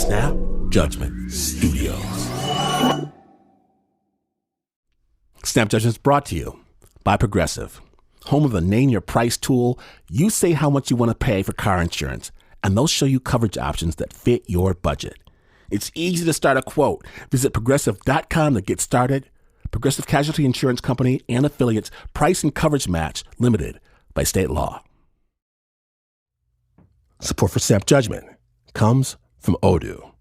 Snap Judgment Studios. Snap Judgment is brought to you by Progressive, home of the Name Your Price tool. You say how much you want to pay for car insurance, and they'll show you coverage options that fit your budget. It's easy to start a quote. Visit Progressive.com to get started. Progressive Casualty Insurance Company and affiliates. Price and coverage match limited by state law. Support for Snap Judgment comes from Odoo.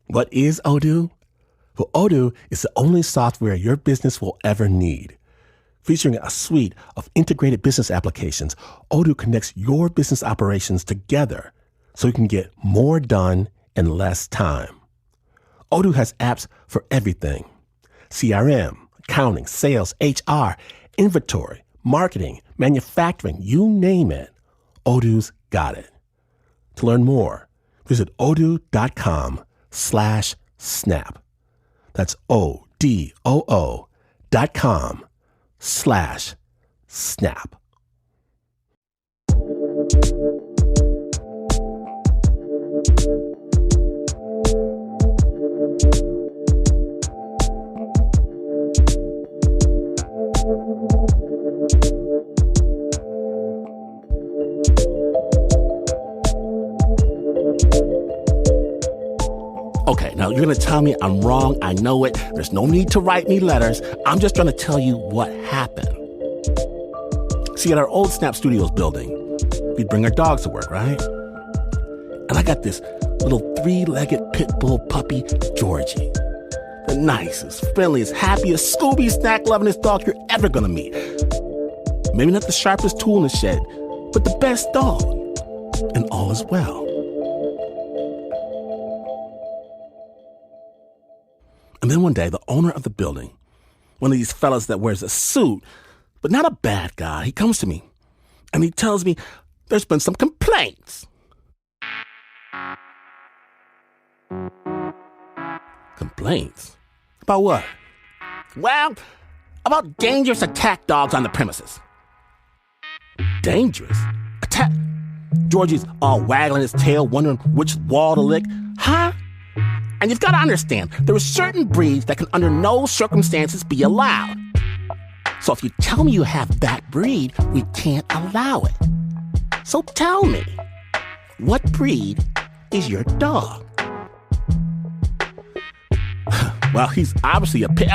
What is Odoo? Well, Odoo is the only software your business will ever need. Featuring a suite of integrated business applications, Odoo connects your business operations together so you can get more done in less time. Odoo has apps for everything: CRM, accounting, sales, HR, inventory, marketing, manufacturing, you name it. Odoo's got it. To learn more, visit odoo.com/snap. That's odoo.com/snap. Okay, now you're going to tell me I'm wrong. I know it. There's no need to write me letters. I'm just trying to tell you what happened. See, at our old Snap Studios building, we'd bring our dogs to work, right? And I got this little 3-legged pit bull puppy, Georgie. The nicest, friendliest, happiest, Scooby snack-lovingest dog you're ever going to meet. Maybe not the sharpest tool in the shed, but the best dog. And all is well. And then one day, the owner of the building, one of these fellas that wears a suit, but not a bad guy, he comes to me and he tells me there's been some complaints. Complaints? About what? Well, about dangerous attack dogs on the premises. Dangerous? Attack? Georgie's all waggling his tail, wondering which wall to lick. Huh? And you've got to understand, there are certain breeds that can under no circumstances be allowed. So if you tell me you have that breed, we can't allow it. So tell me, what breed is your dog? Well, he's obviously a pit.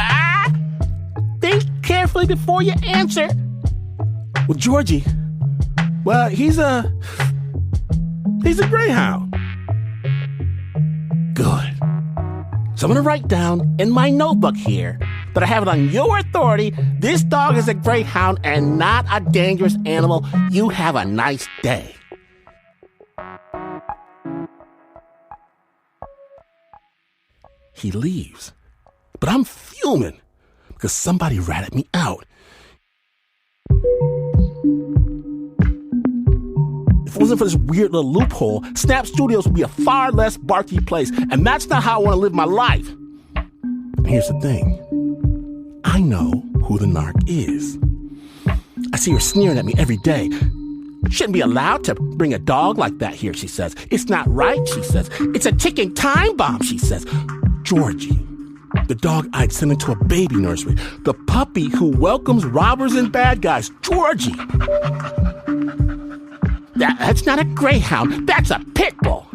Think carefully before you answer. Well, Georgie, well, he's a greyhound. Good. So I'm going to write down in my notebook here that I have it on your authority. This dog is a greyhound and not a dangerous animal. You have a nice day. He leaves, but I'm fuming because somebody ratted me out. If it wasn't for this weird little loophole, Snap Studios would be a far less barky place, and that's not how I want to live my life. And here's the thing. I know who the narc is. I see her sneering at me every day. Shouldn't be allowed to bring a dog like that here, she says. It's not right, she says. It's a ticking time bomb, she says. Georgie, the dog I'd send into a baby nursery, the puppy who welcomes robbers and bad guys, Georgie. That's not a greyhound. That's a pit bull.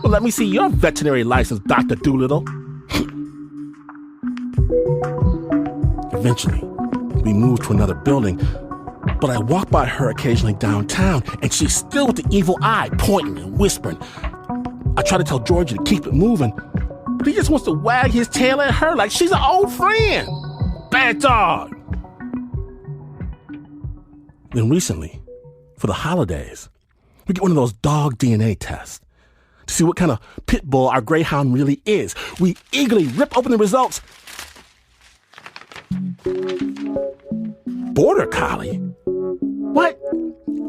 Well, let me see your veterinary license, Dr. Doolittle. Eventually, we moved to another building, but I walk by her occasionally downtown, and she's still with the evil eye, pointing and whispering. I try to tell Georgie to keep it moving, but he just wants to wag his tail at her like she's an old friend. Bad dog. Then recently, for the holidays, we get one of those dog DNA tests to see what kind of pit bull our greyhound really is. We eagerly rip open the results. Border Collie? What?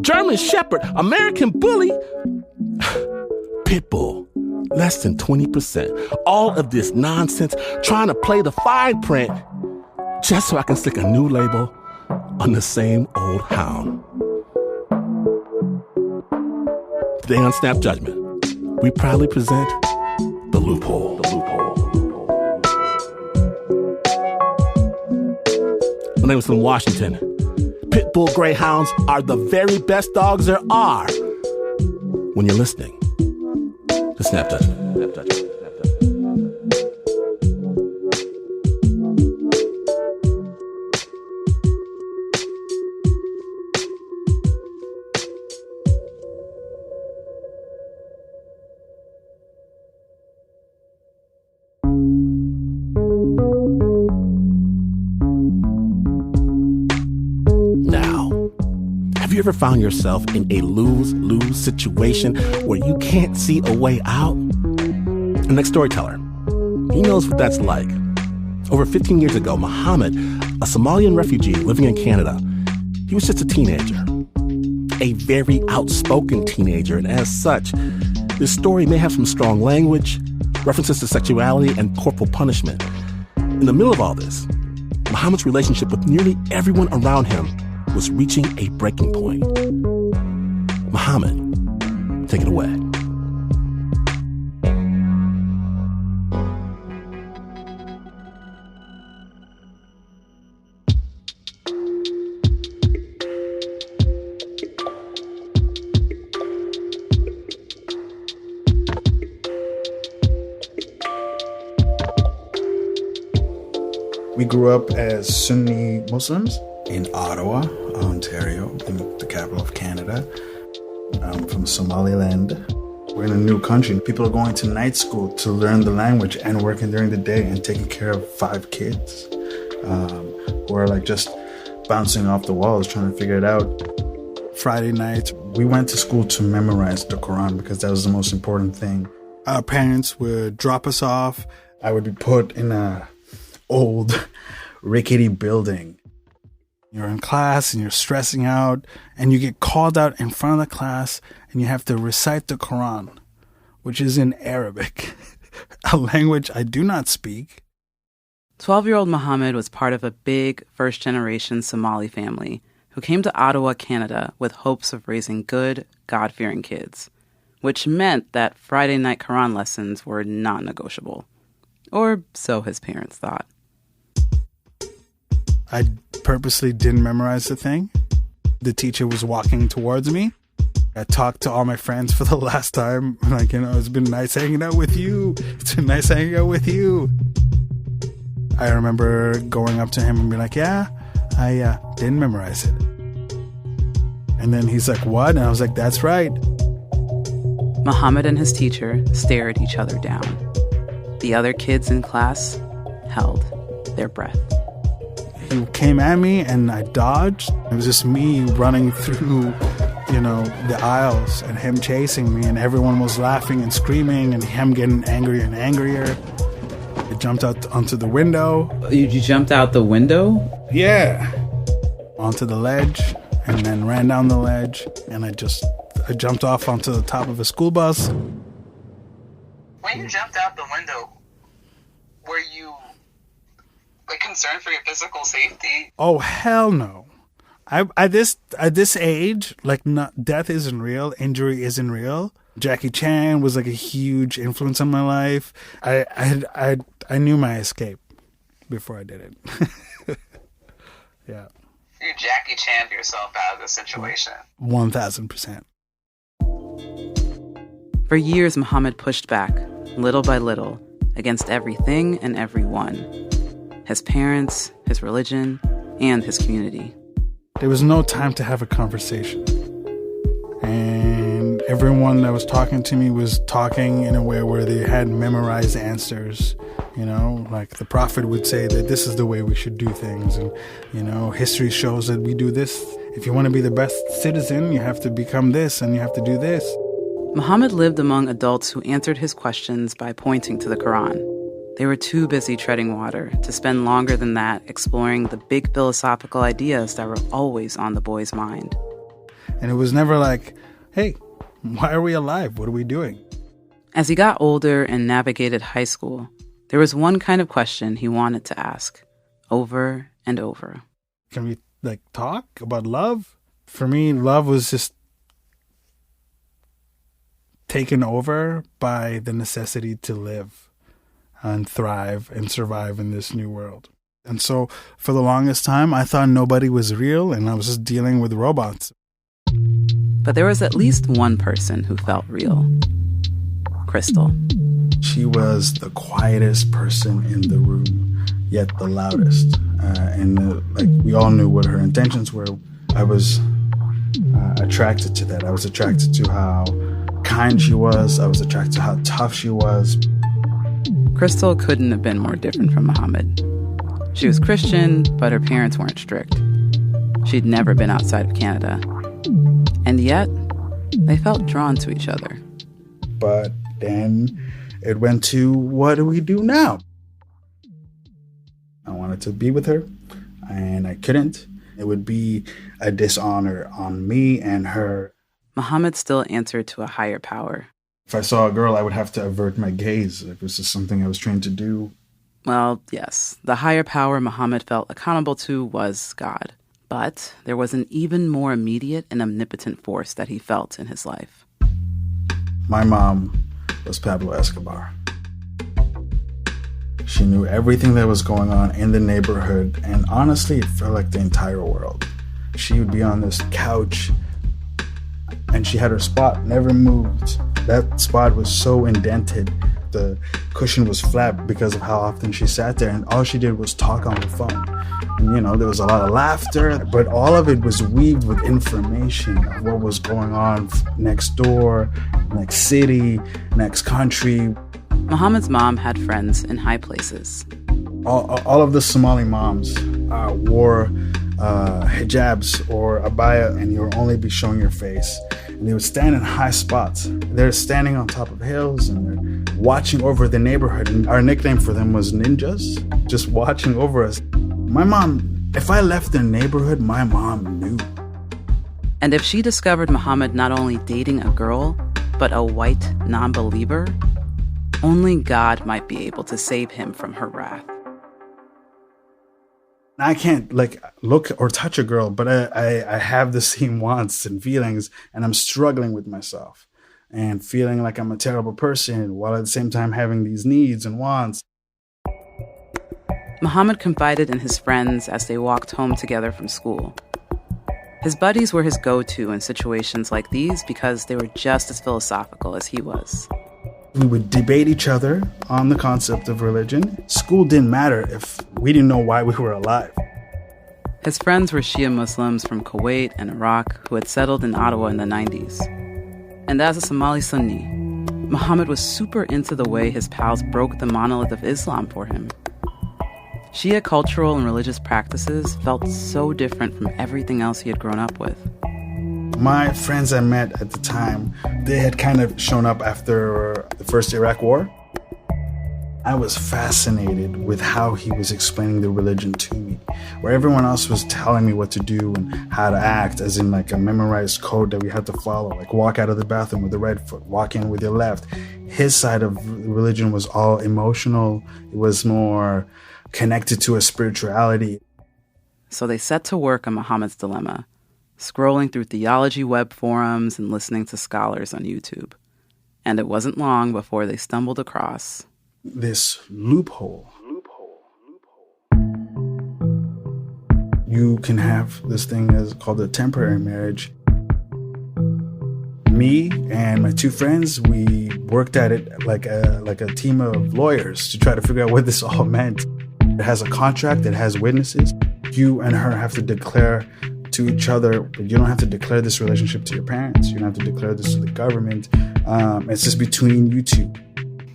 German Shepherd? American Bully? Pit Bull. Less than 20%. All of this nonsense trying to play the fine print just so I can stick a new label on the same old hound. Today on Snap Judgment, we proudly present The Loophole. My name is from Washington. Pit Bull Greyhounds are the very best dogs there are. When you're listening to Snap Judgment. Have you ever found yourself in a lose-lose situation where you can't see a way out? The next storyteller, he knows what that's like. Over 15 years ago, Mohamed, a Somalian refugee living in Canada, he was just a teenager, a very outspoken teenager, and as such, this story may have some strong language, references to sexuality, and corporal punishment. In the middle of all this, Mohamed's relationship with nearly everyone around him was reaching a breaking point. Mohamed, take it away. We grew up as Sunni Muslims in Ottawa, Ontario, the capital of Canada. I'm from Somaliland. We're in a new country. People are going to night school to learn the language and working during the day and taking care of 5 kids who are like just bouncing off the walls trying to figure it out. Friday nights, we went to school to memorize the Quran because that was the most important thing. Our parents would drop us off. I would be put in a old rickety building. You're in class and you're stressing out and you get called out in front of the class and you have to recite the Quran, which is in Arabic, a language I do not speak. 12-year-old Mohamed was part of a big first-generation Somali family who came to Ottawa, Canada with hopes of raising good, God-fearing kids, which meant that Friday night Quran lessons were non-negotiable. Or so his parents thought. I purposely didn't memorize the thing. The teacher was walking towards me. I talked to all my friends for the last time. Like, it's been nice hanging out with you. It's been nice hanging out with you. I remember going up to him and being like, yeah, I didn't memorize it. And then he's like, what? And I was like, that's right. Mohamed and his teacher stared each other down. The other kids in class held their breath. He came at me and I dodged. It was just me running through, the aisles and him chasing me and everyone was laughing and screaming and him getting angrier and angrier. I jumped out onto the window. You jumped out the window? Yeah. Onto the ledge and then ran down the ledge and I jumped off onto the top of a school bus. When you jumped out the window, were you concerned for your physical safety? Oh, hell no. At this age, death isn't real, injury isn't real. Jackie Chan was a huge influence on my life. I knew my escape before I did it. Yeah. You Jackie Chan'd yourself out of the situation. 1,000%. For years, Mohamed pushed back, little by little, against everything and everyone. His parents, his religion, and his community. There was no time to have a conversation. And everyone that was talking to me was talking in a way where they had memorized answers. Like the prophet would say that this is the way we should do things. And, history shows that we do this. If you want to be the best citizen, you have to become this and you have to do this. Mohamed lived among adults who answered his questions by pointing to the Quran. They were too busy treading water to spend longer than that exploring the big philosophical ideas that were always on the boy's mind. And it was never like, hey, why are we alive? What are we doing? As he got older and navigated high school, there was one kind of question he wanted to ask, over and over. Can we, talk about love? For me, love was just taken over by the necessity to live and thrive and survive in this new world. And so for the longest time, I thought nobody was real and I was just dealing with robots. But there was at least one person who felt real. Crystal. She was the quietest person in the room, yet the loudest. We all knew what her intentions were. I was attracted to that. I was attracted to how kind she was. I was attracted to how tough she was. Crystal couldn't have been more different from Mohamed. She was Christian, but her parents weren't strict. She'd never been outside of Canada. And yet, they felt drawn to each other. But then it went to, what do we do now? I wanted to be with her, and I couldn't. It would be a dishonor on me and her. Mohamed still answered to a higher power. If I saw a girl, I would have to avert my gaze. It was just something I was trained to do. Well, yes, the higher power Mohamed felt accountable to was God. But there was an even more immediate and omnipotent force that he felt in his life. My mom was Pablo Escobar. She knew everything that was going on in the neighborhood, and honestly, it felt like the entire world. She would be on this couch, and she had her spot, never moved. That spot was so indented. The cushion was flat because of how often she sat there, and all she did was talk on the phone. And, there was a lot of laughter, but all of it was weaved with information of what was going on next door, next city, next country. Mohamed's mom had friends in high places. All of the Somali moms wore hijabs or abaya, and you would only be showing your face. And they would stand in high spots. They're standing on top of hills, and they're watching over the neighborhood. And our nickname for them was ninjas, just watching over us. My mom, if I left the neighborhood, my mom knew. And if she discovered Mohamed not only dating a girl, but a white non-believer, only God might be able to save him from her wrath. I can't look or touch a girl, but I have the same wants and feelings, and I'm struggling with myself and feeling like I'm a terrible person while at the same time having these needs and wants. Mohamed confided in his friends as they walked home together from school. His buddies were his go-to in situations like these because they were just as philosophical as he was. We would debate each other on the concept of religion. School didn't matter if we didn't know why we were alive. His friends were Shia Muslims from Kuwait and Iraq who had settled in Ottawa in the 90s. And as a Somali Sunni, Mohamed was super into the way his pals broke the monolith of Islam for him. Shia cultural and religious practices felt so different from everything else he had grown up with. My friends I met at the time, they had kind of shown up after the first Iraq war. I was fascinated with how he was explaining the religion to me, where everyone else was telling me what to do and how to act, as in like a memorized code that we had to follow, like walk out of the bathroom with the right foot, walk in with your left. His side of religion was all emotional. It was more connected to a spirituality. So they set to work on Mohamed's dilemma, scrolling through theology web forums and listening to scholars on YouTube. And it wasn't long before they stumbled across this loophole. You can have this thing that's called a temporary marriage. Me and my two friends, we worked at it like a team of lawyers to try to figure out what this all meant. It has a contract, it has witnesses. You and her have to declare to each other, but you don't have to declare this relationship to your parents. You don't have to declare this to the government. It's just between you two.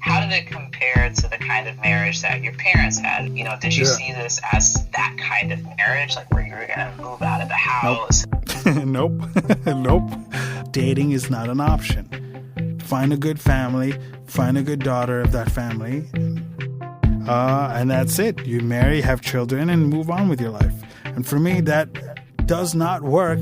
How did it compare to the kind of marriage that your parents had? Did you see this as that kind of marriage, like where you were going to move out of the house? Nope. Nope. Dating is not an option. Find a good family, find a good daughter of that family, and that's it. You marry, have children, and move on with your life. And for me, that does not work.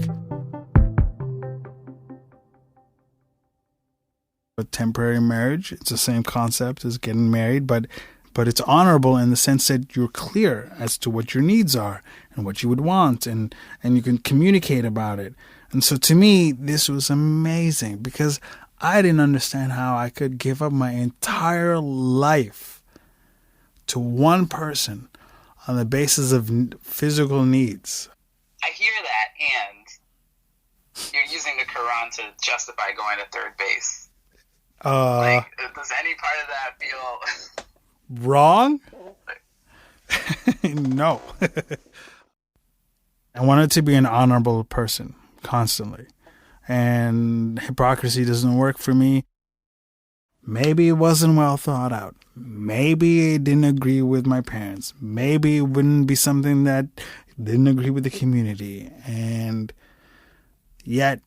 A temporary marriage, it's the same concept as getting married, but it's honorable in the sense that you're clear as to what your needs are and what you would want, and you can communicate about it. And so to me, this was amazing because I didn't understand how I could give up my entire life to one person on the basis of physical needs. I hear that, and you're using the Quran to justify going to third base. Does any part of that feel wrong? No. I wanted to be an honorable person constantly. And hypocrisy doesn't work for me. Maybe it wasn't well thought out. Maybe it didn't agree with my parents. Maybe it wouldn't be something that didn't agree with the community. And yet,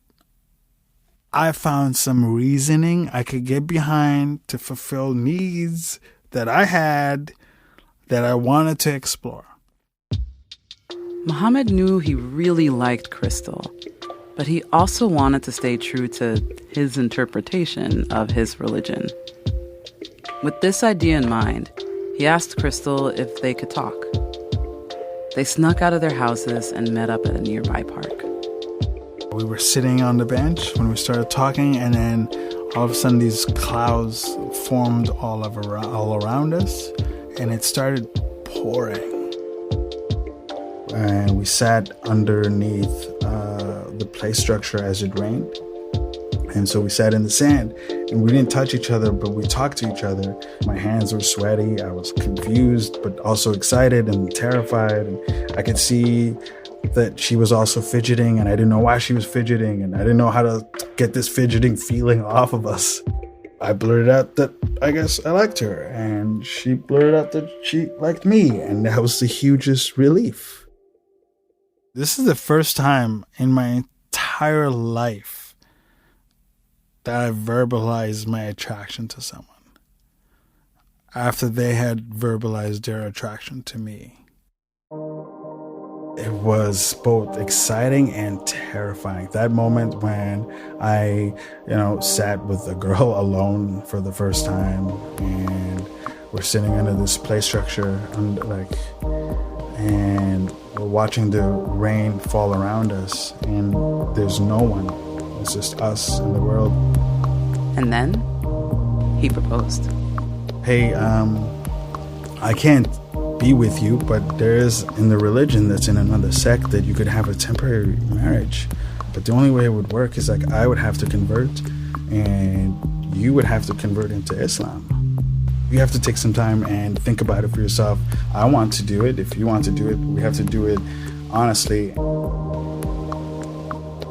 I found some reasoning I could get behind to fulfill needs that I had that I wanted to explore. Mohamed knew he really liked Crystal, but he also wanted to stay true to his interpretation of his religion. With this idea in mind, he asked Crystal if they could talk. They snuck out of their houses and met up at a nearby park. We were sitting on the bench when we started talking, and then all of a sudden these clouds formed all around us, and it started pouring. And we sat underneath the play structure as it rained. And so we sat in the sand, and we didn't touch each other, but we talked to each other. My hands were sweaty. I was confused, but also excited and terrified. And I could see that she was also fidgeting, and I didn't know why she was fidgeting, and I didn't know how to get this fidgeting feeling off of us. I blurted out that I guess I liked her, and she blurted out that she liked me, and that was the hugest relief. This is the first time in my entire life that I verbalized my attraction to someone after they had verbalized their attraction to me. It was both exciting and terrifying. That moment when I, sat with a girl alone for the first time, and we're sitting under this play structure, and we're watching the rain fall around us, and there's no one. It's just us in the world. And then he proposed. Hey, I can't be with you, but there is in the religion that's in another sect that you could have a temporary marriage. But the only way it would work is I would have to convert, and you would have to convert into Islam. You have to take some time and think about it for yourself. I want to do it. If you want to do it, we have to do it honestly.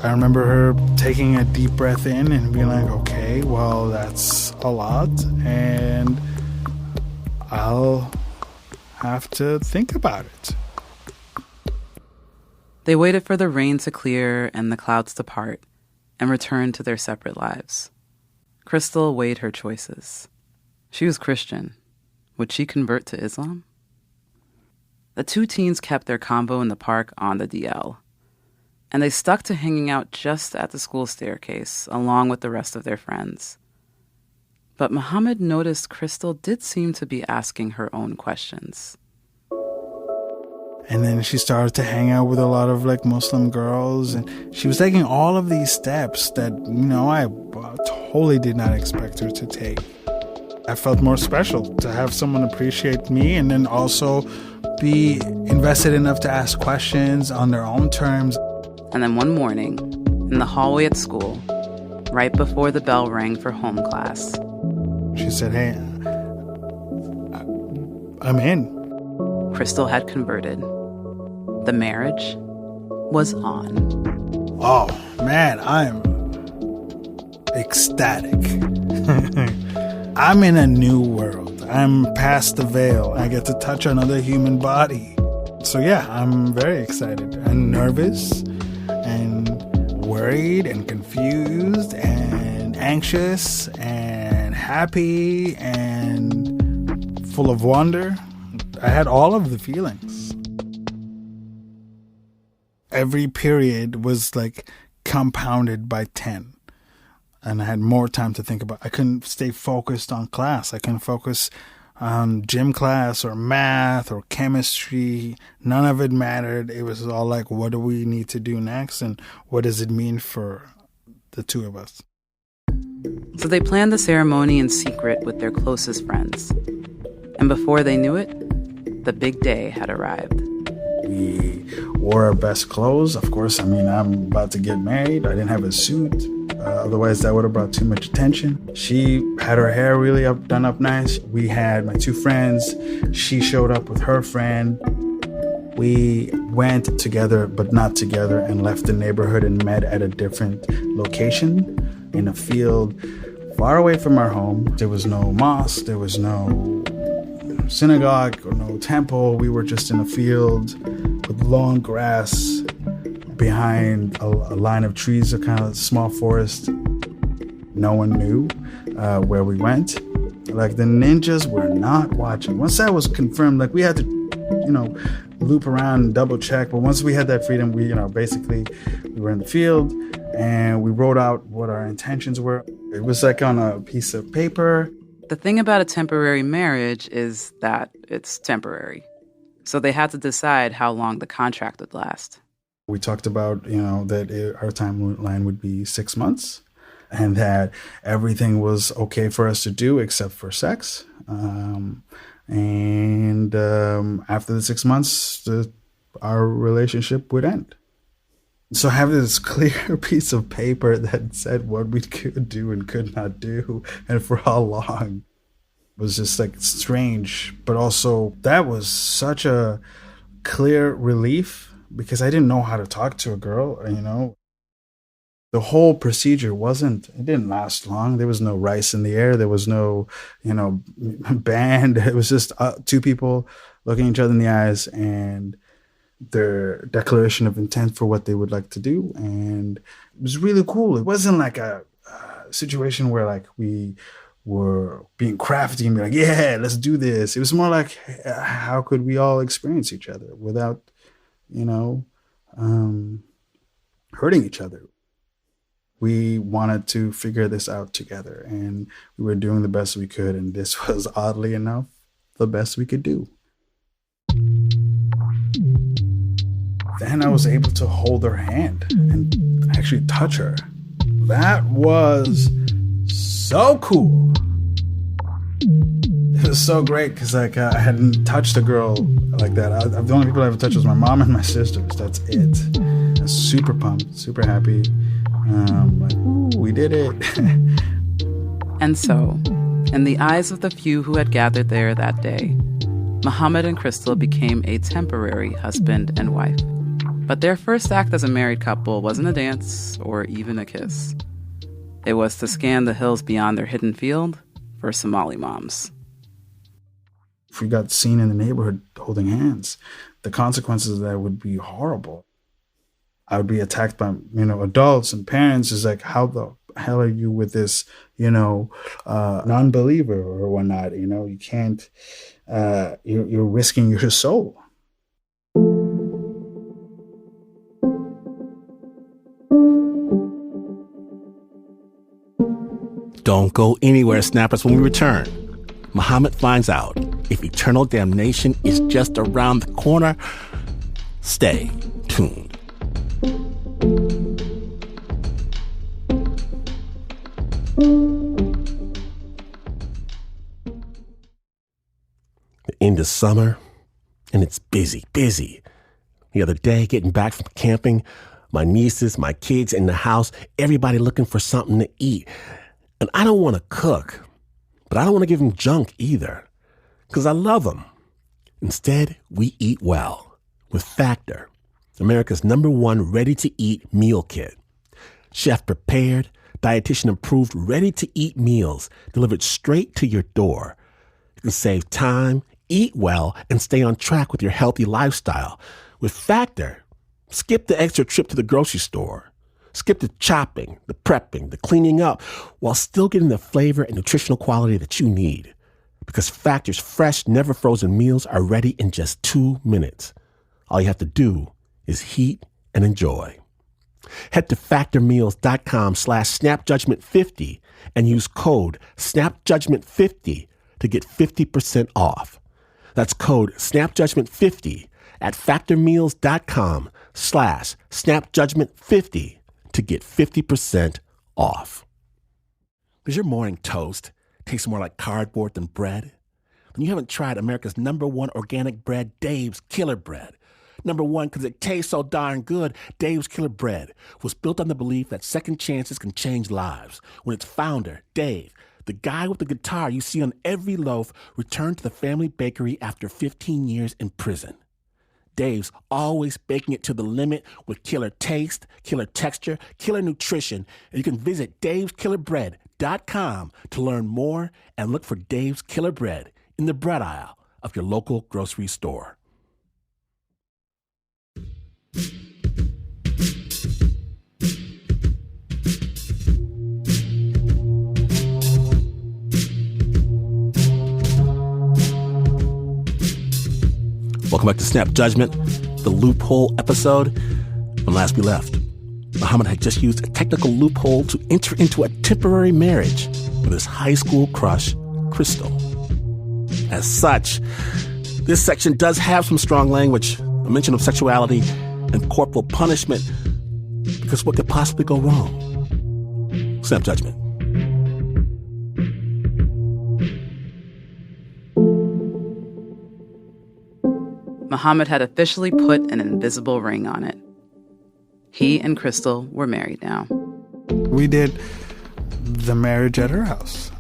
I remember her taking a deep breath in and being like, okay, well, that's a lot, and I'll have to think about it. They waited for the rain to clear and the clouds to part and returned to their separate lives. Crystal weighed her choices. She was Christian. Would she convert to Islam? The two teens kept their combo in the park on the DL, and they stuck to hanging out just at the school staircase along with the rest of their friends. But Mohamed noticed Crystal did seem to be asking her own questions. And then she started to hang out with a lot of Muslim girls, and she was taking all of these steps that, I totally did not expect her to take. I felt more special to have someone appreciate me and then also be invested enough to ask questions on their own terms. And then one morning, in the hallway at school, right before the bell rang for home class, she said, hey, I'm in. Crystal had converted. The marriage was on. Oh, man, I'm ecstatic. I'm in a new world. I'm past the veil. I get to touch another human body. So yeah, I'm very excited and nervous and worried and confused and anxious and happy and full of wonder. I had all of the feelings. Every period was compounded by 10. And I had more time to think about. I couldn't stay focused on class. I couldn't focus on gym class or math or chemistry. None of it mattered. It was all what do we need to do next? And what does it mean for the two of us? So they planned the ceremony in secret with their closest friends. And before they knew it, the big day had arrived. We wore our best clothes. Of course, I'm about to get married. I didn't have a suit. Otherwise, that would have brought too much attention. She had her hair really done up nice. We had my two friends. She showed up with her friend. We went together, but not together, and left the neighborhood and met at a different location in a field far away from our home. There was no mosque. There was no synagogue or no temple. We were just in a field with long grass behind a line of trees, a kind of small forest. No one knew where we went. Like, the ninjas were not watching. Once that was confirmed, like, we had to, loop around and double check. But once we had that freedom, we were in the field and we wrote out what our intentions were. It was like on a piece of paper. The thing about a temporary marriage is that it's temporary. So they had to decide how long the contract would last. We talked about, that our timeline would be 6 months and that everything was okay for us to do except for sex. After the 6 months, our relationship would end. So I have this clear piece of paper that said what we could do and could not do and for how long. It was just like strange, but also that was such a clear relief because I didn't know how to talk to a girl, The whole procedure it didn't last long. There was no rice in the air. There was no, band. It was just two people looking each other in the eyes and their declaration of intent for what they would like to do. And it was really cool. It wasn't like a situation where like we were being crafty and be like, yeah, let's do this. It was more like, how could we all experience each other without, hurting each other? We wanted to figure this out together, and we were doing the best we could, and this was, oddly enough, the best we could do. Then I was able to hold her hand and actually touch her. That was so cool. It was so great because I hadn't touched a girl like that. The only people I ever touched was my mom and my sisters. That's it. I was super pumped, super happy. We did it. And so, in the eyes of the few who had gathered there that day, Mohamed and Crystal became a temporary husband and wife. But their first act as a married couple wasn't a dance or even a kiss. It was to scan the hills beyond their hidden field for Somali moms. If we got seen in the neighborhood holding hands, the consequences of that would be horrible. I would be attacked by, adults and parents. Is like, how the hell are you with this, non-believer or whatnot? You can't, you're risking your soul. Don't go anywhere, snappers. When we return, Mohamed finds out if eternal damnation is just around the corner. Stay tuned. The end of summer, and it's busy. The other day, getting back from camping, my nieces, my kids in the house, everybody looking for something to eat. And I don't want to cook, but I don't want to give them junk either, because I love them. Instead, we eat well with Factor, America's #1 ready-to-eat meal kit. Chef-prepared, dietitian-approved, ready-to-eat meals delivered straight to your door. You can save time, eat well, and stay on track with your healthy lifestyle. With Factor, skip the extra trip to the grocery store. Skip the chopping, the prepping, the cleaning up, while still getting the flavor and nutritional quality that you need. Because Factor's fresh, never frozen meals are ready in just 2 minutes. All you have to do is heat and enjoy. Head to factormeals.com/snapjudgment50 and use code snapjudgment50 to get 50% off. That's code snapjudgment50 at factormeals.com/snapjudgment50 to get 50% off. Does your morning toast taste more like cardboard than bread? Then you haven't tried America's #1 organic bread, Dave's Killer Bread. #1 because it tastes so darn good. Dave's Killer Bread was built on the belief that second chances can change lives. When its founder, Dave, the guy with the guitar you see on every loaf, returned to the family bakery after 15 years in prison. Dave's always baking it to the limit with killer taste, killer texture, killer nutrition. And you can visit daveskillerbread.com to learn more and look for Dave's Killer Bread in the bread aisle of your local grocery store. Welcome back to Snap Judgment, the Loophole episode. When last we left, Mohamed had just used a technical loophole to enter into a temporary marriage with his high school crush, Crystal. As such, this section does have some strong language, a mention of sexuality and corporal punishment, because what could possibly go wrong? Snap Judgment. Mohamed had officially put an invisible ring on it. He and Crystal were married now. We did the marriage at her house.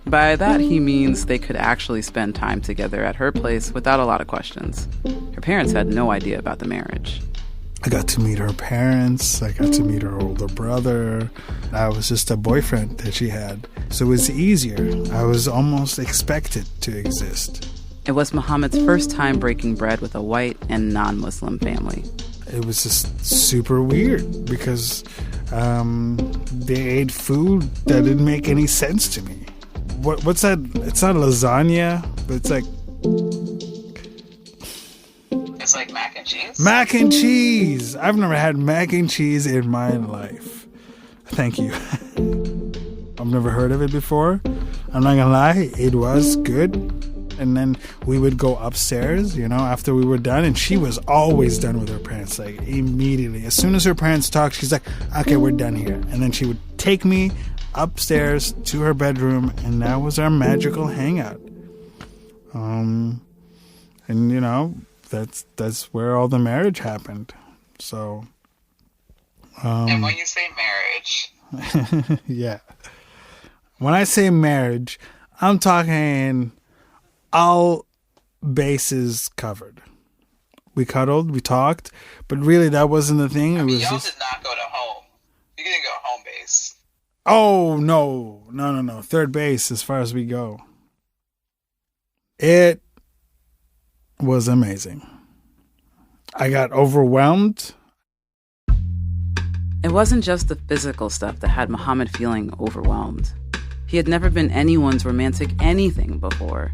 By that, he means they could actually spend time together at her place without a lot of questions. Her parents had no idea about the marriage. I got to meet her parents. I got to meet her older brother. I was just a boyfriend that she had. So it was easier. I was almost expected to exist. It was Mohamed's first time breaking bread with a white and non-Muslim family. It was just super weird because they ate food that didn't make any sense to me. What's that? It's not lasagna, but it's like... It's like mac and cheese? Mac and cheese! I've never had mac and cheese in my life. Thank you. I've never heard of it before. I'm not gonna lie, it was good. And then we would go upstairs, after we were done. And she was always done with her parents, like immediately. As soon as her parents talked, she's like, okay, we're done here. And then she would take me upstairs to her bedroom. And that was our magical hangout. That's where all the marriage happened. So. And when you say marriage. Yeah. When I say marriage, I'm talking... all bases covered. We cuddled, we talked, but really that wasn't the thing. Y'all did not go to home. You didn't go home base. Oh, no. Third base as far as we go. It was amazing. I got overwhelmed. It wasn't just the physical stuff that had Mohamed feeling overwhelmed. He had never been anyone's romantic anything before.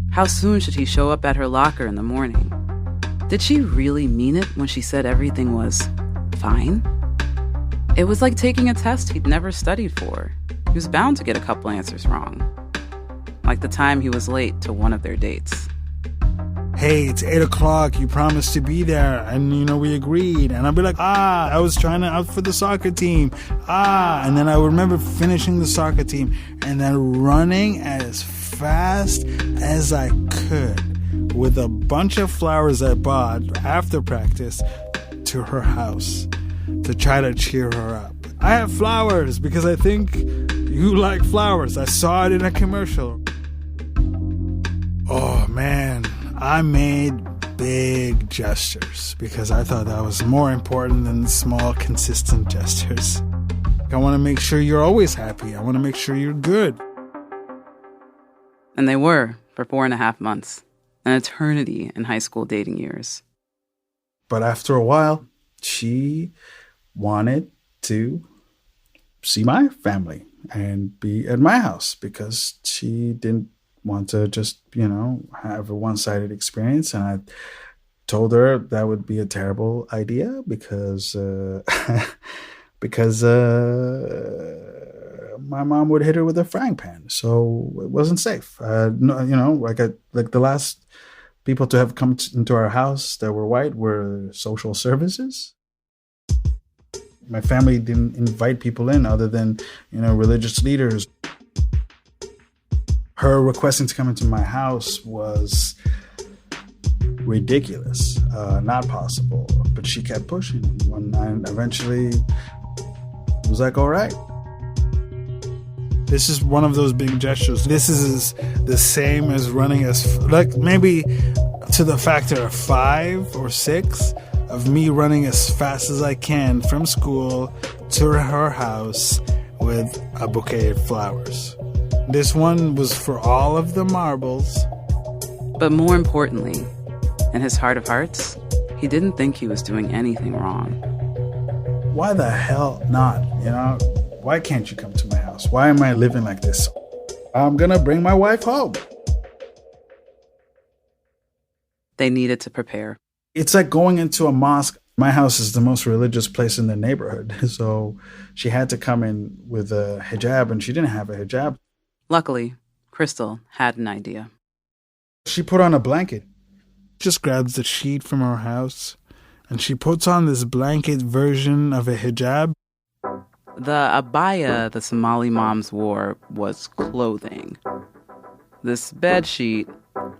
How soon should he show up at her locker in the morning? Did she really mean it when she said everything was fine? It was like taking a test he'd never studied for. He was bound to get a couple answers wrong. Like the time he was late to one of their dates. Hey, it's 8 o'clock. You promised to be there. And, we agreed. And I'd be like, I was trying to out for the soccer team. And then I remember finishing the soccer team and then running as fast as I could with a bunch of flowers I bought after practice to her house to try to cheer her up. I have flowers because I think you like flowers. I saw it in a commercial. Oh, man. I made big gestures because I thought that was more important than small, consistent gestures. I want to make sure you're always happy. I want to make sure you're good. And they were for 4.5 months, an eternity in high school dating years. But after a while, she wanted to see my family and be at my house because she didn't want to just, have a one-sided experience. And I told her that would be a terrible idea because my mom would hit her with a frying pan. So it wasn't safe. Like the last people to have come into our house that were white were social services. My family didn't invite people in other than, religious leaders. Her requesting to come into my house was ridiculous, not possible. But she kept pushing. And eventually it was like, all right. This is one of those big gestures. This is the same as running like maybe to the factor of 5 or 6 of me running as fast as I can from school to her house with a bouquet of flowers. This one was for all of the marbles. But more importantly, in his heart of hearts, he didn't think he was doing anything wrong. Why the hell not? Why can't you come to my house? Why am I living like this? I'm gonna bring my wife home. They needed to prepare. It's like going into a mosque. My house is the most religious place in the neighborhood. So she had to come in with a hijab, and she didn't have a hijab. Luckily, Crystal had an idea. She put on a blanket. Just grabs the sheet from her house, and she puts on this blanket version of a hijab. The abaya the Somali moms wore was clothing. This bedsheet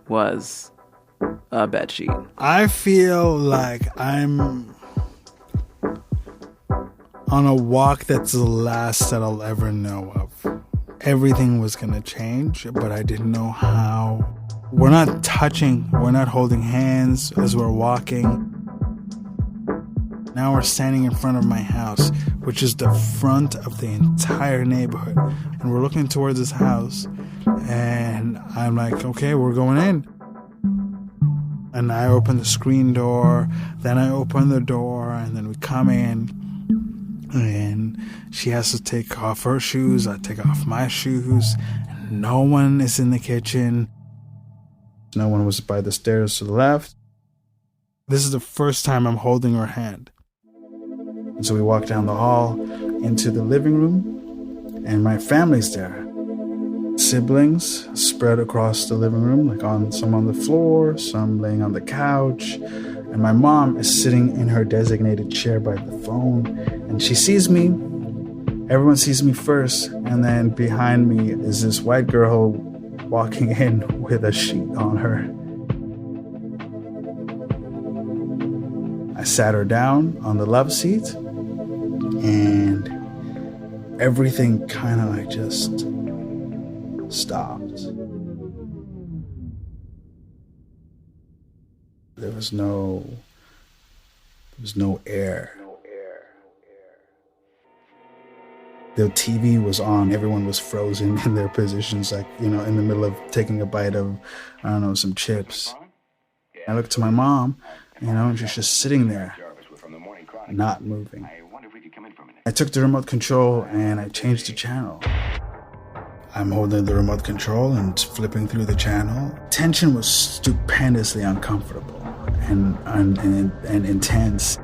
was a bedsheet. I feel like I'm on a walk that's the last that I'll ever know of. Everything was going to change, but I didn't know how. We're not touching, we're not holding hands as we're walking. Now we're standing in front of my house, which is the front of the entire neighborhood. And we're looking towards this house, and I'm like, okay, we're going in. And I open the screen door, then I open the door, and then we come in. And she has to take off her shoes, I take off my shoes. And no one is in the kitchen. No one was by the stairs to the left. This is the first time I'm holding her hand. And so we walk down the hall into the living room, and my family's there. Siblings spread across the living room, like some on the floor, some laying on the couch. And my mom is sitting in her designated chair by the phone, and she sees me. Everyone sees me first, and then behind me is this white girl walking in with a sheet on her. I sat her down on the love seat, and everything kind of like just stopped. There was no air. The TV was on. Everyone was frozen in their positions, like, in the middle of taking a bite of, some chips. I looked to my mom, and she's just sitting there, not moving. I took the remote control and I changed the channel. I'm holding the remote control and flipping through the channel. Tension was stupendously uncomfortable and intense.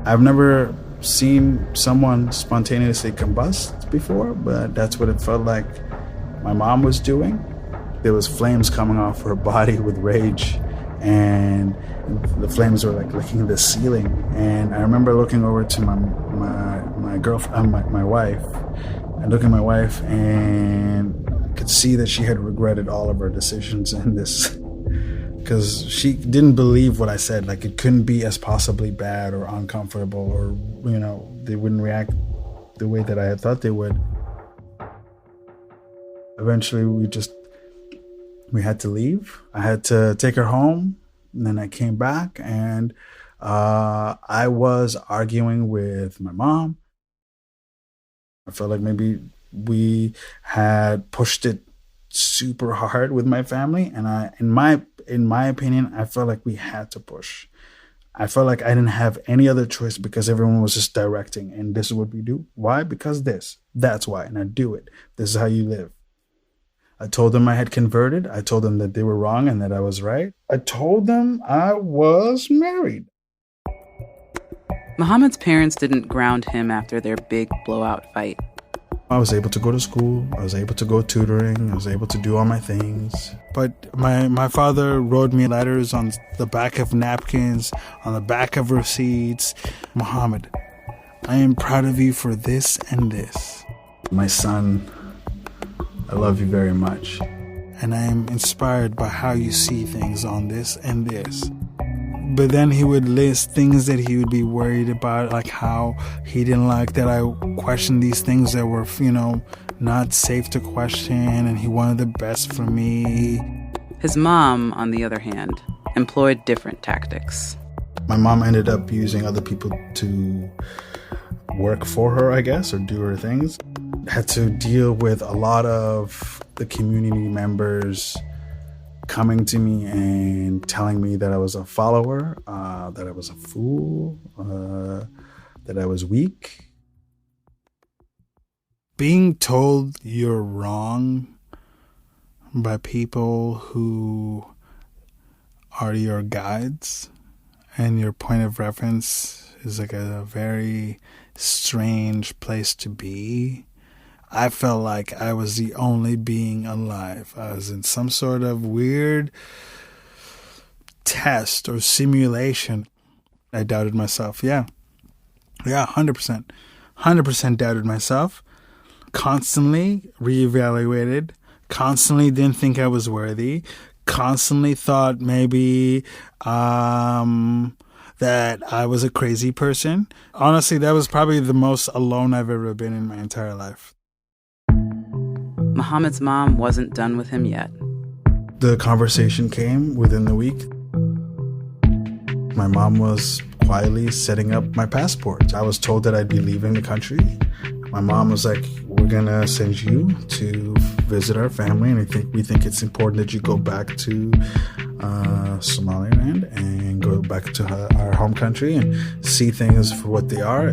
I've never seen someone spontaneously combust before, but that's what it felt like my mom was doing. There was flames coming off her body with rage, and the flames were like licking the ceiling. And I remember looking over to my girlfriend, my wife. I looked at my wife and I could see that she had regretted all of her decisions in this, because she didn't believe what I said. Like, it couldn't be as possibly bad or uncomfortable, or, they wouldn't react the way that I had thought they would. Eventually, we had to leave. I had to take her home, and then I came back, and I was arguing with my mom. I felt like maybe we had pushed it super hard with my family, and in my opinion, I felt like we had to push. I felt like I didn't have any other choice, because everyone was just directing, and this is what we do. Why? Because that's why, and I do it. This is how you live. I told them I had converted. I told them that they were wrong and that I was right. I told them I was married. Mohamed's parents didn't ground him after their big blowout fight. I was able to go to school. I was able to go tutoring. I was able to do all my things. But my father wrote me letters on the back of napkins, on the back of receipts. Mohamed, I am proud of you for this and this. My son I love you very much. And I am inspired by how you see things on this and this. But then he would list things that he would be worried about, like how he didn't like that I questioned these things that were, not safe to question, and he wanted the best for me. His mom, on the other hand, employed different tactics. My mom ended up using other people to work for her, I guess, or do her things. Had to deal with a lot of the community members coming to me and telling me that I was a follower, that I was a fool, that I was weak. Being told you're wrong by people who are your guides and your point of reference is like a very strange place to be. I felt like I was the only being alive. I was in some sort of weird test or simulation. I doubted myself. Yeah, 100%. 100% doubted myself. Constantly reevaluated. Constantly didn't think I was worthy. Constantly thought maybe that I was a crazy person. Honestly, that was probably the most alone I've ever been in my entire life. Mohamed's mom wasn't done with him yet. The conversation came within the week. My mom was quietly setting up my passport. I was told that I'd be leaving the country. My mom was like, we're going to send you to visit our family, and we think it's important that you go back to Somaliland and go back to our home country and see things for what they are.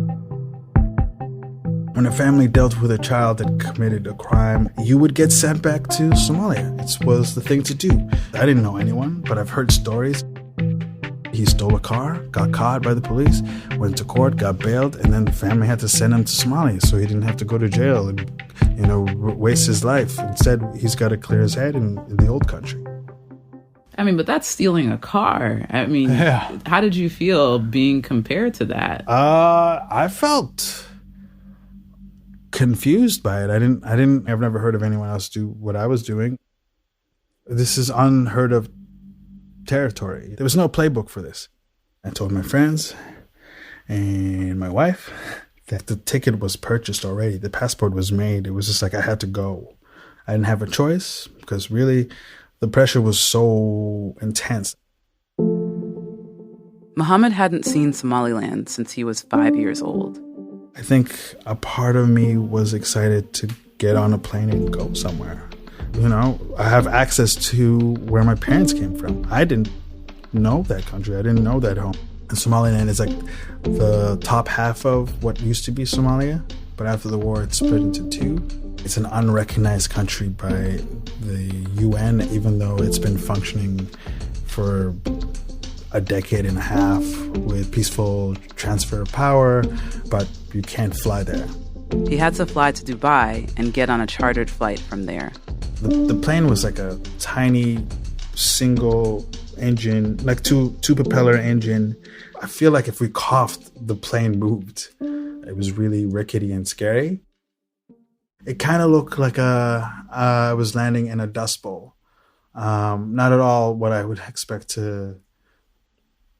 When a family dealt with a child that committed a crime, you would get sent back to Somalia. It was the thing to do. I didn't know anyone, but I've heard stories. He stole a car, got caught by the police, went to court, got bailed, and then the family had to send him to Somalia so he didn't have to go to jail and, waste his life. Instead, he's got to clear his head in the old country. I mean, but that's stealing a car. I mean, Yeah. How did you feel being compared to that? I felt confused by it. I've never heard of anyone else do what I was doing. This is unheard of territory. There was no playbook for this. I told my friends and my wife that the ticket was purchased already. The passport was made. It was just like I had to go. I didn't have a choice because really the pressure was so intense. Mohamed hadn't seen Somaliland since he was 5 years old. I think a part of me was excited to get on a plane and go somewhere. I have access to where my parents came from. I didn't know that country. I didn't know that home. And Somaliland is like the top half of what used to be Somalia, but after the war it split into two. It's an unrecognized country by the UN, even though it's been functioning for a decade and a half with peaceful transfer of power, but you can't fly there. He had to fly to Dubai and get on a chartered flight from there. The plane was like a tiny single engine, like two propeller engine. I feel like if we coughed, the plane moved. It was really rickety and scary. It kind of looked like I was landing in a dust bowl. Not at all what I would expect to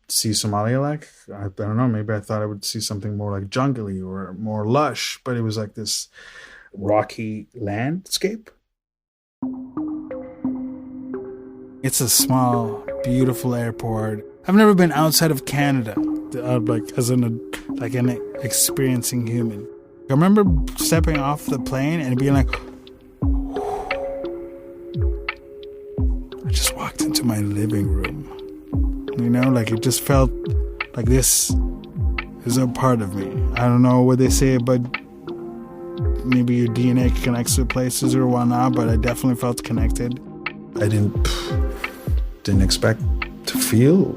see Somalia like. I don't know, maybe I thought I would see something more like jungly or more lush, but it was like this rocky landscape. It's a small, beautiful airport. I've never been outside of Canada, an experiencing human. I remember stepping off the plane and being like, I just walked into my living room. It just felt like this is a part of me. I don't know what they say, but maybe your DNA connects to places or whatnot, but I definitely felt connected. I didn't expect to feel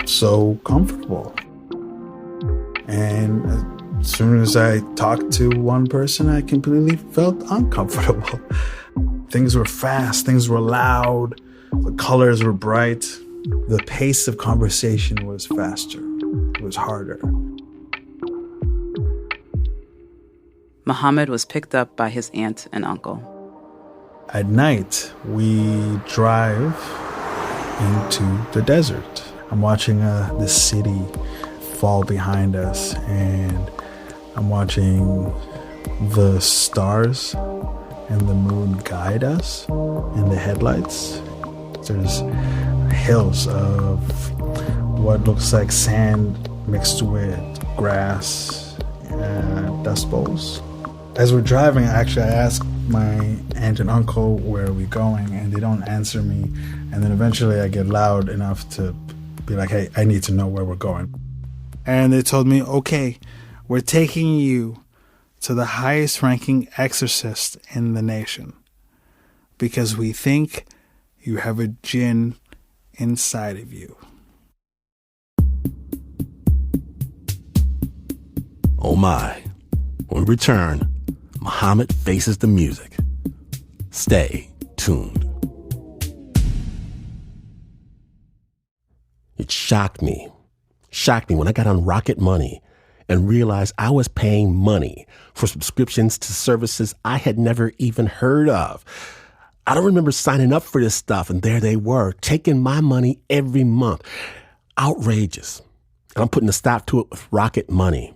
so comfortable. And as soon as I talked to one person, I completely felt uncomfortable. Things were fast, things were loud, the colors were bright. The pace of conversation was faster, it was harder. Mohamed was picked up by his aunt and uncle. At night, we drive into the desert. I'm watching the city fall behind us, and I'm watching the stars and the moon guide us in the headlights. There's hills of what looks like sand mixed with grass and dust bowls. As we're driving, actually, I asked my aunt and uncle where are we going, and they don't answer me. And then eventually I get loud enough to be like, hey, I need to know where we're going. And they told me, okay, we're taking you to the highest ranking exorcist in the nation because we think you have a jinn inside of you. Oh my. When we return, Mohamed faces the music. Stay tuned. It shocked me when I got on Rocket Money and realized I was paying money for subscriptions to services I had never even heard of. I don't remember signing up for this stuff, and there they were, taking my money every month. Outrageous. And I'm putting a stop to it with Rocket Money.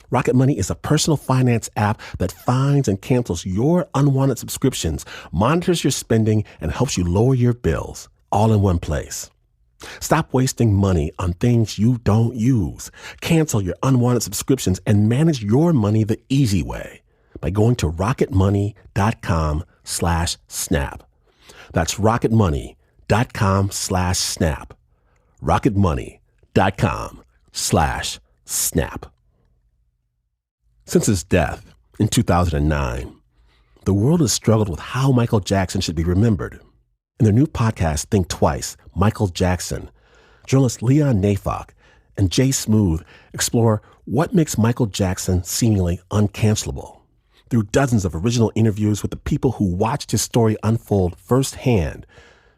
Rocket Money is a personal finance app that finds and cancels your unwanted subscriptions, monitors your spending, and helps you lower your bills, all in one place. Stop wasting money on things you don't use. Cancel your unwanted subscriptions and manage your money the easy way by going to rocketmoney.com/snap. That's rocketmoney.com/snap. rocketmoney.com/snap. Since his death in 2009, the world has struggled with how Michael Jackson should be remembered. In their new podcast, Think Twice, Michael Jackson, journalists Leon Nafok and Jay Smooth explore what makes Michael Jackson seemingly uncancelable. Through dozens of original interviews with the people who watched his story unfold firsthand,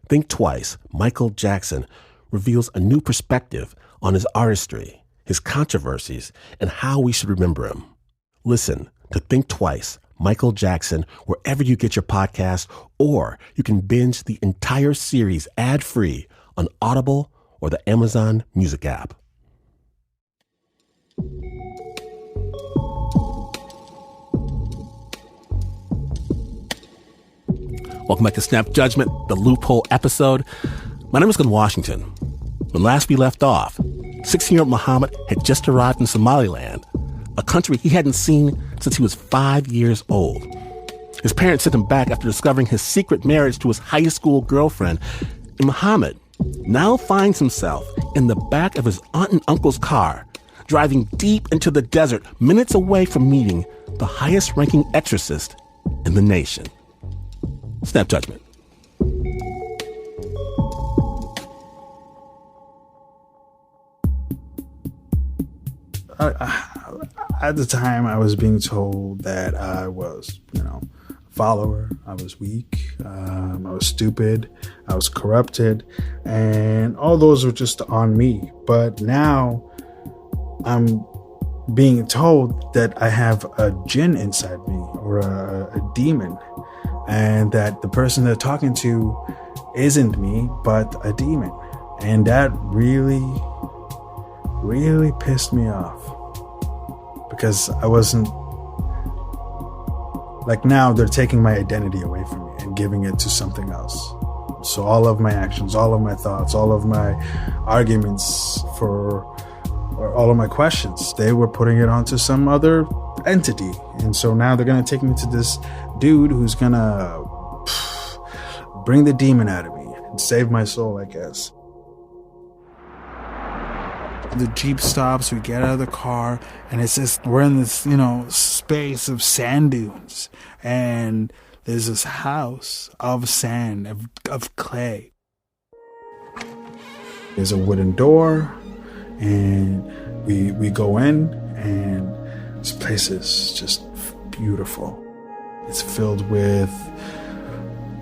Think Twice, Michael Jackson reveals a new perspective on his artistry, his controversies, and how we should remember him. Listen to Think Twice, Michael Jackson, wherever you get your podcasts, or you can binge the entire series ad-free on Audible or the Amazon Music app. Welcome back to Snap Judgment, the Loophole episode. My name is Glenn Washington. When last we left off, 16-year-old Mohamed had just arrived in Somaliland, a country he hadn't seen since he was 5 years old. His parents sent him back after discovering his secret marriage to his high school girlfriend. And Mohamed now finds himself in the back of his aunt and uncle's car, driving deep into the desert, minutes away from meeting the highest-ranking exorcist in the nation. Snap Judgment. At the time, I was being told that I was, a follower. I was weak. I was stupid. I was corrupted. And all those were just on me. But now I'm being told that I have a jinn inside me, or a demon. And that the person they're talking to isn't me, but a demon. And that really pissed me off. Because I wasn't, now they're taking my identity away from me and giving it to something else. So all of my actions, all of my thoughts, all of my arguments or all of my questions, they were putting it onto some other entity. And so now they're going to take me to this dude who's going to bring the demon out of me and save my soul, I guess. The Jeep stops, we get out of the car, and it's just, we're in this, space of sand dunes. And there's this house of sand, of clay. There's a wooden door, and we go in, and this place is just beautiful. It's filled with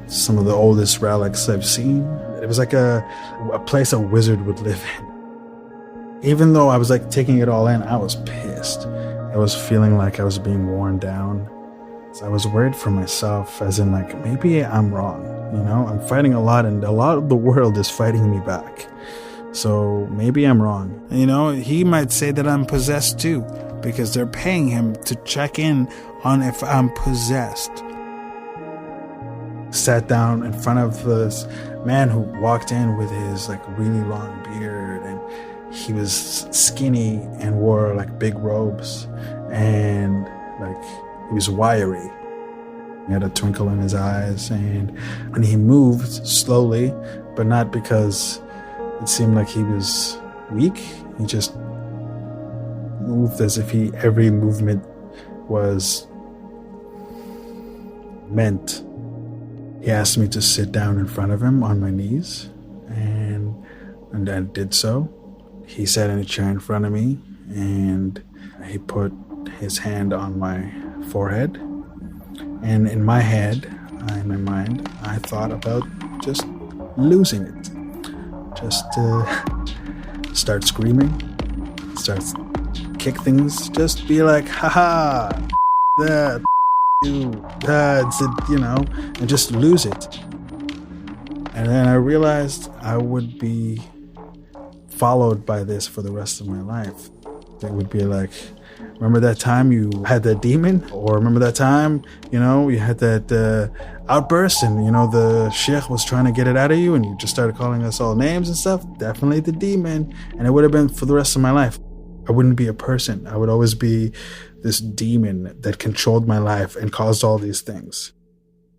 some of the oldest relics I've seen. It was like a place a wizard would live in. Even though I was taking it all in, I was pissed. I was feeling like I was being worn down. So I was worried for myself, as in like, maybe I'm wrong. I'm fighting a lot and a lot of the world is fighting me back. So maybe I'm wrong. He might say that I'm possessed too, because they're paying him to check in on if I'm possessed. Sat down in front of this man who walked in with his like really long beard, and he was skinny and wore like big robes, and like he was wiry. He had a twinkle in his eyes, and when he moved slowly, but not because it seemed like he was weak, he just moved as if every movement was meant. He asked me to sit down in front of him on my knees, and I did so. He sat in a chair in front of me, and he put his hand on my forehead. And in my head, in my mind, I thought about just losing it. Just start screaming, start kick things, just be like, haha, that, you, that's it, and just lose it. And then I realized I would be followed by this for the rest of my life. It would be like, remember that time you had that demon? Or remember that time, you had that outburst and, the sheikh was trying to get it out of you and you just started calling us all names and stuff? Definitely the demon. And it would have been for the rest of my life. I wouldn't be a person. I would always be this demon that controlled my life and caused all these things.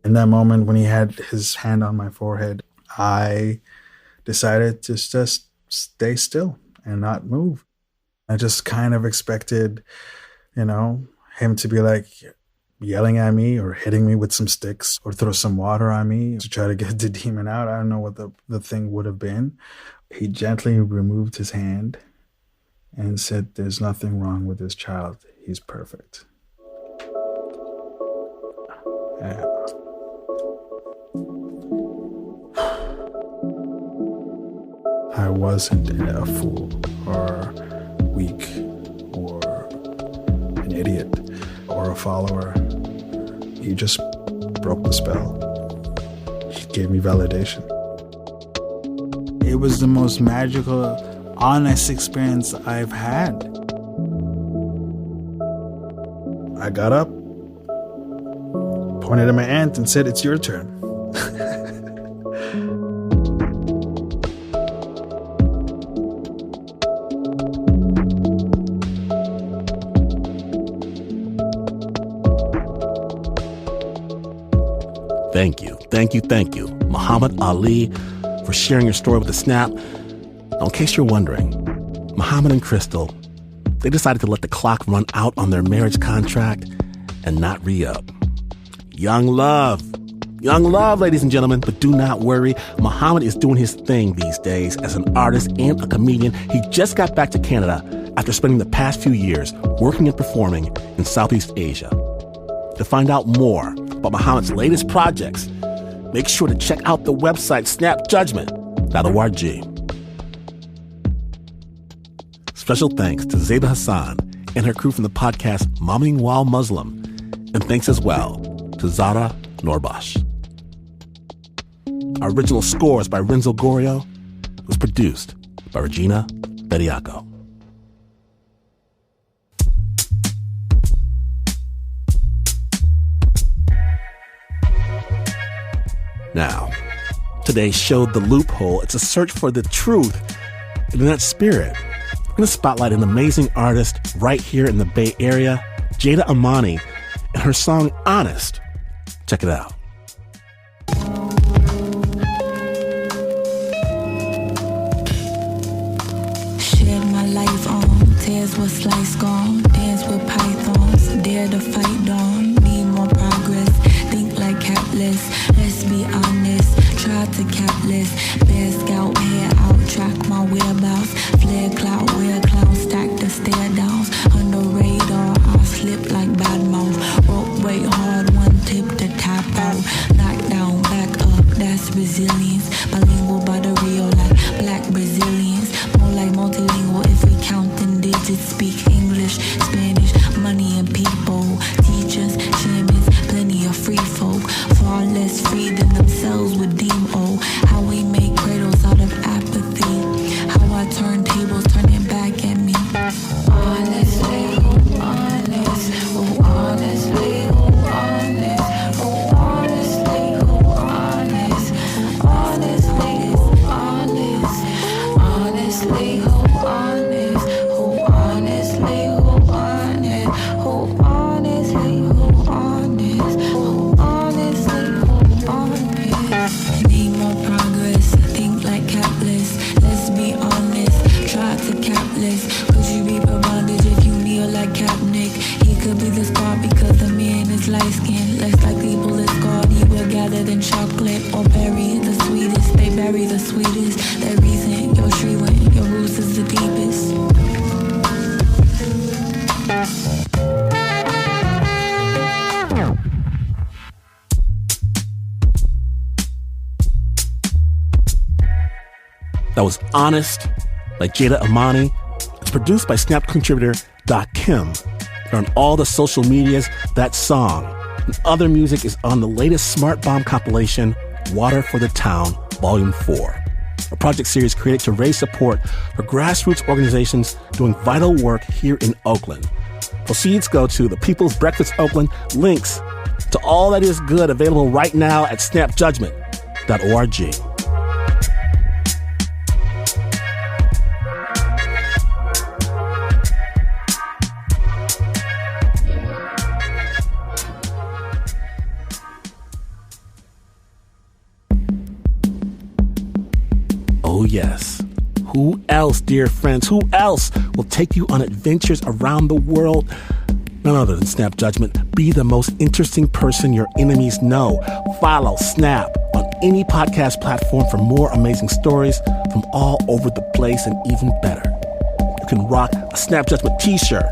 In that moment when he had his hand on my forehead, I decided to just stay still and not move. I just kind of expected, him to be like yelling at me or hitting me with some sticks or throw some water on me to try to get the demon out. I don't know what the thing would have been. He gently removed his hand and said, "There's nothing wrong with this child. He's perfect." I wasn't a fool or weak or an idiot or a follower. He just broke the spell. He gave me validation. It was the most magical, honest experience I've had. I got up, pointed at my aunt and said, "It's your turn." Thank you, Muhammad Ali, for sharing your story with the Snap. Now, in case you're wondering, Muhammad and Crystal, they decided to let the clock run out on their marriage contract and not re-up. Young love, ladies and gentlemen, but do not worry. Muhammad is doing his thing these days as an artist and a comedian. He just got back to Canada after spending the past few years working and performing in Southeast Asia. To find out more about Muhammad's latest projects, make sure to check out the website snapjudgment.org. Special thanks to Zeba Hassan and her crew from the podcast Momming While Muslim. And thanks as well to Zara Norbash. Our original score is by Renzo Gorrio. It was produced by Regina Bediako. Now, today's show, The Loophole, it's a search for the truth and in that spirit. We're going to spotlight an amazing artist right here in the Bay Area, Jada Amani, and her song, Honest. Check it out. Shed my life on, tears with slice gone, dance with pythons, dare to fight dawn, need more progress, think like capless, let's be honest, try to capless, bear scout, hair out, track my whereabouts, flare clout, wear clown, stack the stare downs, under radar, I slip like bad mouth, rope weight hard, one tip to tap out, knock down, back up, that's resilience, bilingual by the real like black Brazilians, more like multilingual if we count in digits, speak English, Spanish, money and people, teachers, champions, folk, far less free than themselves would deem. Oh, how we make cradles out of apathy, how I turn tables, turning back at me. Honestly, oh honest, oh honestly, oh honest, oh honestly, oh honest, honestly, oh honest, honestly, oh honest, oh honestly, oh honest, oh honestly, oh honest, oh honestly, oh honest. Need more progress, think like capless. Let's be honest, try to capless. Could you be bondage if you kneel like Kaepernick? He could be the star because the man is light skinned. Less likely bullets scarred, he will gather than chocolate or bury the sweetest. They bury the sweetest. That reason your tree went, your roots is the deepest. That was Honest by Jada Amani. It's produced by Snap contributor Doc Kim. They're on all the social medias. That song and other music is on the latest Smart Bomb compilation, Water for the Town, Volume 4, a project series created to raise support for grassroots organizations doing vital work here in Oakland. Proceeds go to the People's Breakfast Oakland. Links to all that is good available right now at snapjudgment.org. Oh, yes. Who else, dear friends, who else will take you on adventures around the world? None other than Snap Judgment. Be the most interesting person your enemies know. Follow Snap on any podcast platform for more amazing stories from all over the place, and even better, you can rock a Snap Judgment t-shirt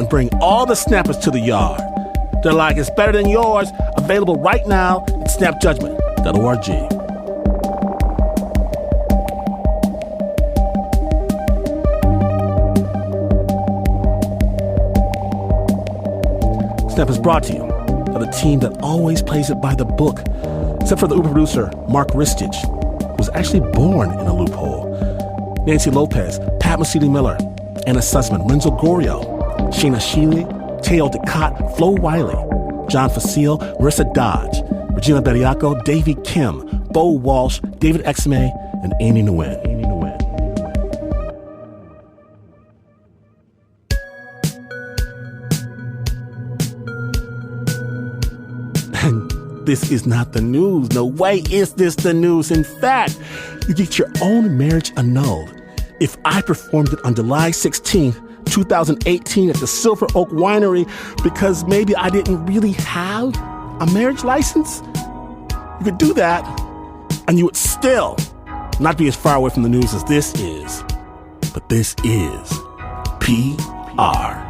and bring all the snappers to the yard. They're like, it's better than yours. Available right now at snapjudgment.org. Snap is brought to you by the team that always plays it by the book, except for the Uber producer, Mark Ristich, who was actually born in a loophole. Nancy Lopez, Pat Mesiti-Miller, Anna Sussman, Renzo Gorrio, Shayna Shealy, Teo Ducot, Flo Wiley, John Facile, Marissa Dodge, Regina Bediako, Davey Kim, Bo Walsh, David Exme, and Amy Nguyen. This is not the news. No way is this the news. In fact, you get your own marriage annulled if I performed it on July 16th, 2018 at the Silver Oak Winery because maybe I didn't really have a marriage license. You could do that and you would still not be as far away from the news as this is. But this is PRX.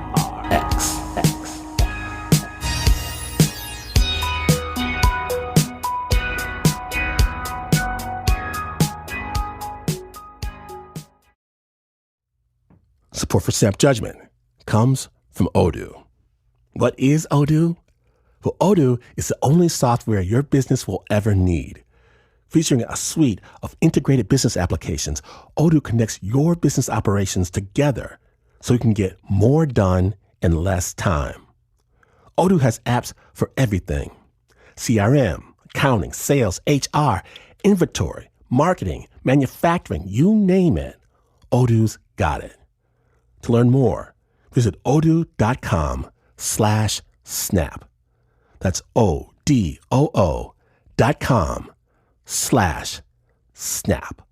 Support for Snap Judgment comes from Odoo. What is Odoo? Well, Odoo is the only software your business will ever need. Featuring a suite of integrated business applications, Odoo connects your business operations together so you can get more done in less time. Odoo has apps for everything: CRM, accounting, sales, HR, inventory, marketing, manufacturing, you name it. Odoo's got it. To learn more, visit odoo.com/snap. That's ODOO.com/snap.